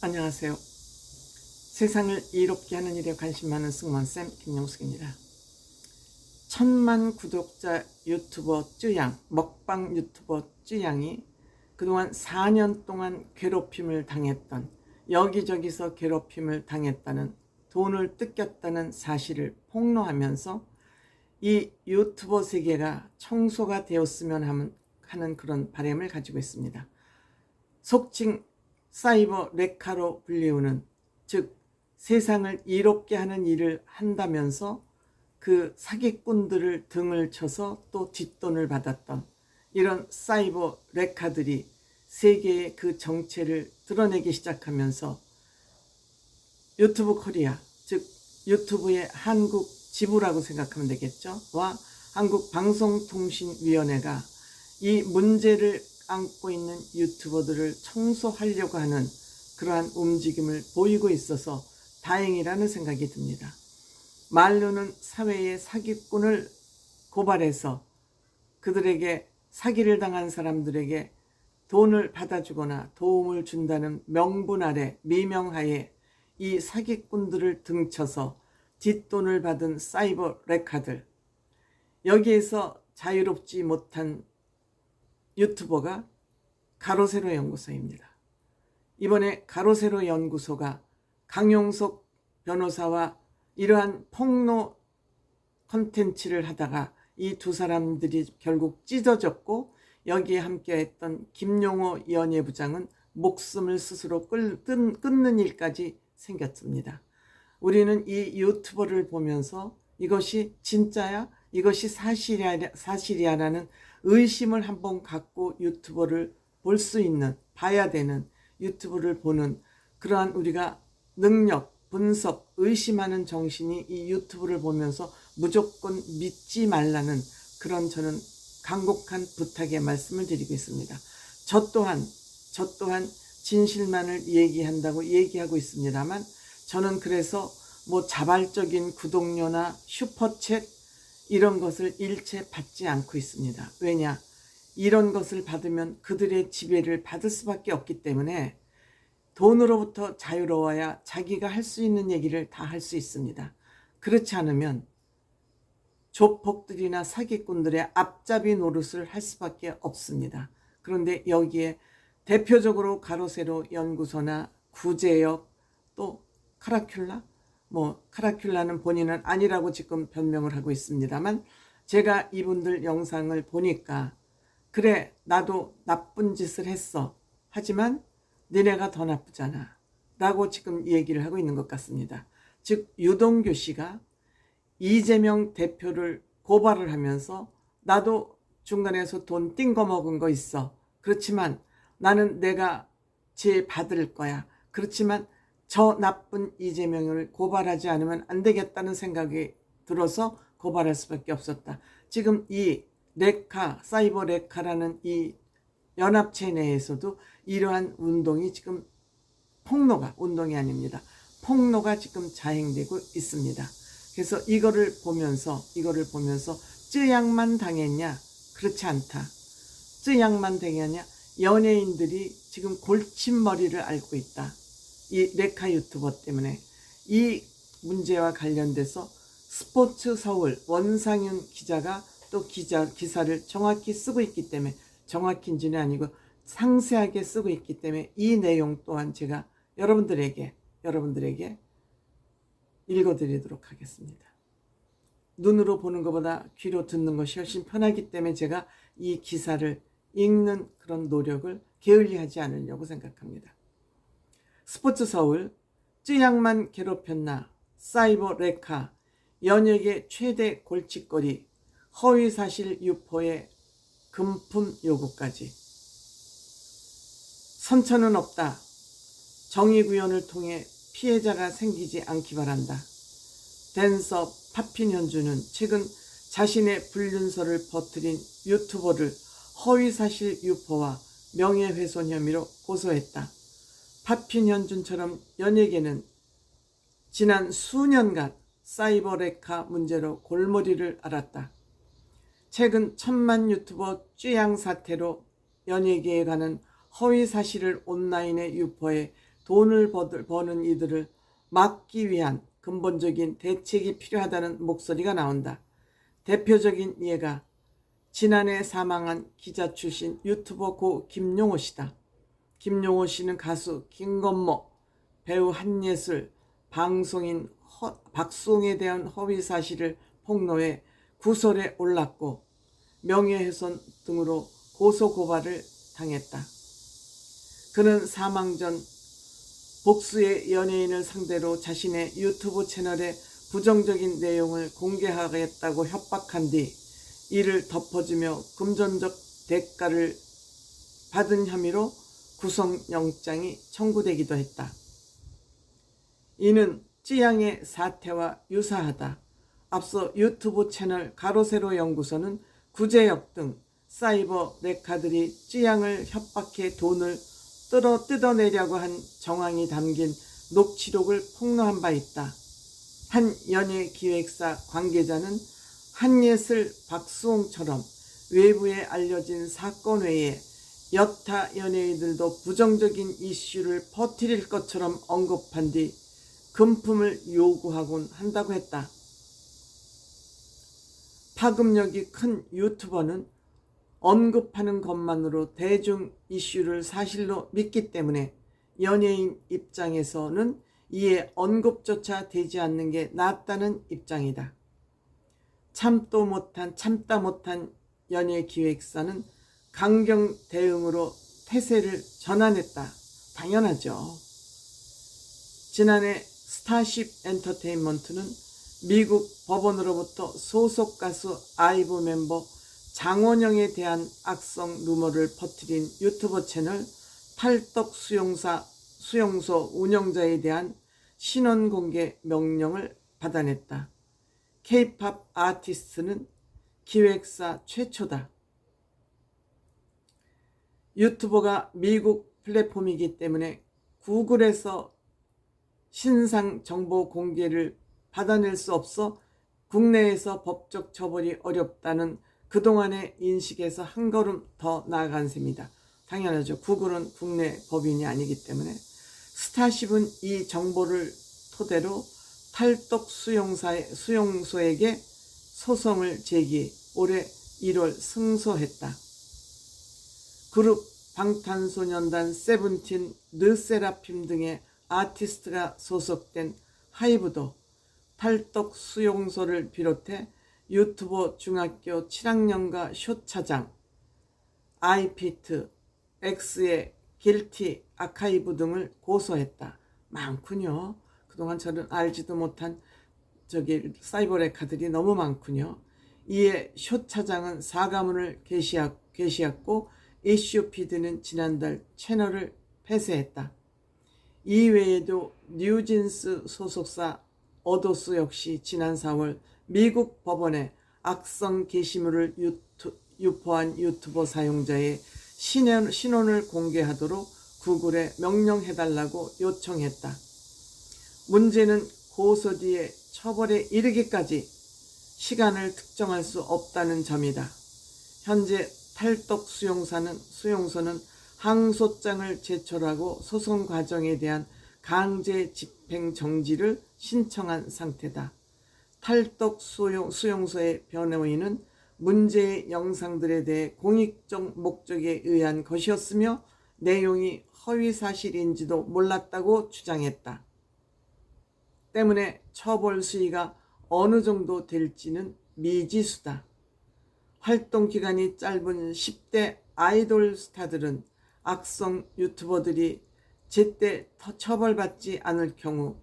안녕하세요. 세상을 이롭게 하는 일에 관심 많은 승무원쌤 김영숙입니다. 1000만 구독자 유튜버 쯔양, 먹방 유튜버 쯔양이 그동안 4년 동안 괴롭힘을 당했던, 여기저기서 괴롭힘을 당했다는, 돈을 뜯겼다는 사실을 폭로하면서 이 유튜버 세계가 청소가 되었으면 하는 그런 바람을 가지고 있습니다. 속칭 사이버 레카로 불리우는, 즉 세상을 이롭게 하는 일을 한다면서 그 사기꾼들을 등을 쳐서 또 뒷돈을 받았던 이런 사이버 레카들이 세계의 그 정체를 드러내기 시작하면서 유튜브 코리아, 즉 유튜브의 한국 지부라고 생각하면 되겠죠, 와 한국방송통신위원회가 이 문제를 안고 있는 유튜버들을 청소하려고 하는 그러한 움직임을 보이고 있어서 다행이라는 생각이 듭니다. 말로는 사회의 사기꾼을 고발해서 그들에게 사기를 당한 사람들에게 돈을 받아주거나 도움을 준다는 명분 아래, 미명하에 이 사기꾼들을 등쳐서 뒷돈을 받은 사이버 레카들, 여기에서 자유롭지 못한 유튜버가 가로세로 연구소입니다. 이번에 가로세로 연구소가 강용석 변호사와 이러한 폭로 컨텐츠를 하다가 이 두 사람들이 결국 찢어졌고, 여기에 함께했던 김용호 연예부장은 목숨을 스스로 끊는 일까지 생겼습니다. 우리는 이 유튜버를 보면서 이것이 진짜야? 이것이 사실이야라는 의심을 한번 갖고 유튜버를 볼 수 있는, 봐야 되는, 유튜브를 보는 그러한 우리가 능력, 분석, 의심하는 정신이 이 유튜브를 보면서 무조건 믿지 말라는 그런 저는 간곡한 부탁의 말씀을 드리고 있습니다. 저 또한 진실만을 얘기한다고 얘기하고 있습니다만, 저는 그래서 뭐 자발적인 구독료나 슈퍼챗 이런 것을 일체 받지 않고 있습니다. 왜냐? 이런 것을 받으면 그들의 지배를 받을 수밖에 없기 때문에 돈으로부터 자유로워야 자기가 할 수 있는 얘기를 다 할 수 있습니다. 그렇지 않으면 조폭들이나 사기꾼들의 앞잡이 노릇을 할 수밖에 없습니다. 그런데 여기에 대표적으로 가로세로 연구소나 구제역, 또 카라큘라, 카라큘라는 본인은 아니라고 지금 변명을 하고 있습니다만, 제가 이분들 영상을 보니까 그래, 나도 나쁜 짓을 했어, 하지만 니네가 더 나쁘잖아 라고 지금 얘기를 하고 있는 것 같습니다. 즉 유동규 씨가 이재명 대표를 고발을 하면서 나도 중간에서 돈 띵거 먹은 거 있어, 그렇지만 나는 내가 죄 받을 거야, 그렇지만 저 나쁜 이재명을 고발하지 않으면 안 되겠다는 생각이 들어서 고발할 수밖에 없었다. 지금 이 레카, 사이버 레카라는 이 연합체 내에서도 이러한 운동이 지금 운동이 아닙니다. 폭로가 지금 자행되고 있습니다. 그래서 이거를 보면서 쯔양만 당했냐? 그렇지 않다. 쯔양만 당했냐? 연예인들이 지금 골칫머리를 앓고 있다. 이 레카 유튜버 때문에. 이 문제와 관련돼서 스포츠 서울 원상윤 기자가 또 기사를 정확히 쓰고 있기 때문에, 정확히인지는 아니고 상세하게 쓰고 있기 때문에 이 내용 또한 제가 여러분들에게 읽어드리도록 하겠습니다. 눈으로 보는 것보다 귀로 듣는 것이 훨씬 편하기 때문에 제가 이 기사를 읽는 그런 노력을 게을리하지 않으려고 생각합니다. 스포츠 서울, 쯔양만 괴롭혔나, 사이버 레카, 연예계 최대 골칫거리, 허위사실 유포의 금품 요구까지. 선처는 없다. 정의구현을 통해 피해자가 생기지 않기 바란다. 댄서 파핀 현주는 최근 자신의 불륜설을 퍼뜨린 유튜버를 허위사실 유포와 명예훼손 혐의로 고소했다. 파핀 현준처럼 연예계는 지난 수년간 사이버 레카 문제로 골머리를 앓았다. 최근 1000만 유튜버 쯔양 사태로 연예계에 관한 허위 사실을 온라인에 유포해 돈을 버는 이들을 막기 위한 근본적인 대책이 필요하다는 목소리가 나온다. 대표적인 예가 지난해 사망한 기자 출신 유튜버 고 김용호 씨다. 김용호 씨는 가수 김건모, 배우 한예슬, 방송인 박수홍에 대한 허위 사실을 폭로해 구설에 올랐고 명예훼손 등으로 고소고발을 당했다. 그는 사망 전 복수의 연예인을 상대로 자신의 유튜브 채널에 부정적인 내용을 공개하겠다고 협박한 뒤 이를 덮어주며 금전적 대가를 받은 혐의로 구속영장이 청구되기도 했다. 이는 찌양의 사태와 유사하다. 앞서 유튜브 채널 가로세로 연구소는 구제역 등 사이버 레카들이 찌양을 협박해 돈을 뜯어내려고 한 정황이 담긴 녹취록을 폭로한 바 있다. 한 연예기획사 관계자는 한예슬, 박수홍처럼 외부에 알려진 사건 외에 여타 연예인들도 부정적인 이슈를 퍼뜨릴 것처럼 언급한 뒤 금품을 요구하곤 한다고 했다. 파급력이 큰 유튜버는 언급하는 것만으로 대중 이슈를 사실로 믿기 때문에 연예인 입장에서는 이에 언급조차 되지 않는 게 낫다는 입장이다. 참다 못한 연예기획사는 강경 대응으로 태세를 전환했다. 당연하죠. 지난해 스타쉽 엔터테인먼트는 미국 법원으로부터 소속 가수 아이브 멤버 장원영에 대한 악성 루머를 퍼뜨린 유튜버 채널 탈떡 수용소 운영자에 대한 신원 공개 명령을 받아냈다. K-팝 아티스트는 기획사 최초다. 유튜버가 미국 플랫폼이기 때문에 구글에서 신상 정보 공개를 받아낼 수 없어 국내에서 법적 처벌이 어렵다는 그동안의 인식에서 한 걸음 더 나아간 셈이다. 당연하죠. 구글은 국내 법인이 아니기 때문에. 스타쉽은 이 정보를 토대로 탈떡 수용소에게 소송을 제기, 올해 1월 승소했다. 그룹 방탄소년단 세븐틴, 르세라핌 등의 아티스트가 소속된 하이브도 탈떡 수용소를 비롯해 유튜버 중학교 7학년과 쇼차장, 아이피트, X의 길티 아카이브 등을 고소했다. 많군요. 그동안 저는 알지도 못한 사이버 레카들이 너무 많군요. 이에 쇼차장은 사과문을 게시했고 이슈피드는 지난달 채널을 폐쇄했다. 이외에도 뉴진스 소속사 어도스 역시 지난 4월 미국 법원에 악성 게시물을 유포한 유튜버 사용자의 신원을 공개하도록 구글에 명령해달라고 요청했다. 문제는 고소 뒤에 처벌에 이르기까지 시간을 특정할 수 없다는 점이다. 현재 탈떡 수용소는 항소장을 제출하고 소송 과정에 대한 강제 집행 정지를 신청한 상태다. 탈떡 수용소의 변호인은 문제의 영상들에 대해 공익적 목적에 의한 것이었으며 내용이 허위사실인지도 몰랐다고 주장했다. 때문에 처벌 수위가 어느 정도 될지는 미지수다. 활동 기간이 짧은 10대 아이돌 스타들은 악성 유튜버들이 제때 처벌받지 않을 경우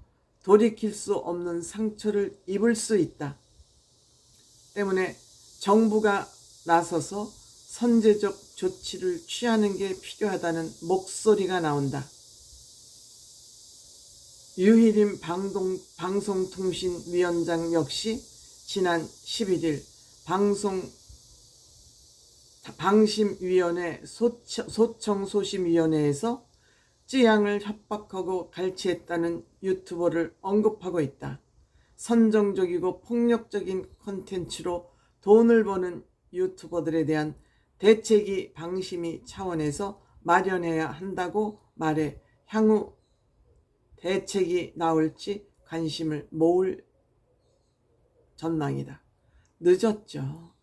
돌이킬 수 없는 상처를 입을 수 있다. 때문에 정부가 나서서 선제적 조치를 취하는 게 필요하다는 목소리가 나온다. 유희림 방송통신위원장 역시 지난 11일 방심위원회 소청소심위원회에서 찌양을 협박하고 갈취했다는 유튜버를 언급하고 있다. 선정적이고 폭력적인 콘텐츠로 돈을 버는 유튜버들에 대한 대책이 방심위 차원에서 마련해야 한다고 말해 향후 대책이 나올지 관심을 모을 전망이다. 늦었죠.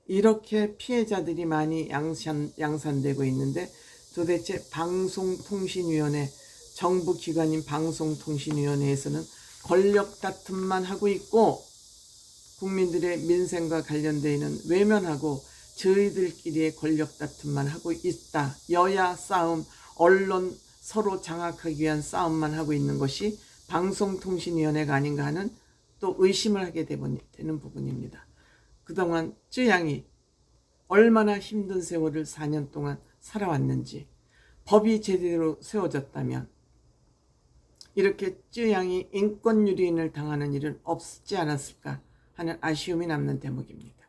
이렇게 피해자들이 많이 양산되고 있는데 도대체 방송통신위원회, 정부 기관인 방송통신위원회에서는 권력 다툼만 하고 있고 국민들의 민생과 관련되어 있는 외면하고 저희들끼리의 권력 다툼만 하고 있다. 여야 싸움, 언론 서로 장악하기 위한 싸움만 하고 있는 것이 방송통신위원회가 아닌가 하는 또 의심을 하게 되는 부분입니다. 그동안 쯔양이 얼마나 힘든 세월을 4년 동안 살아왔는지 법이 제대로 세워졌다면 이렇게 쯔양이 인권 유린을 당하는 일은 없지 않았을까 하는 아쉬움이 남는 대목입니다.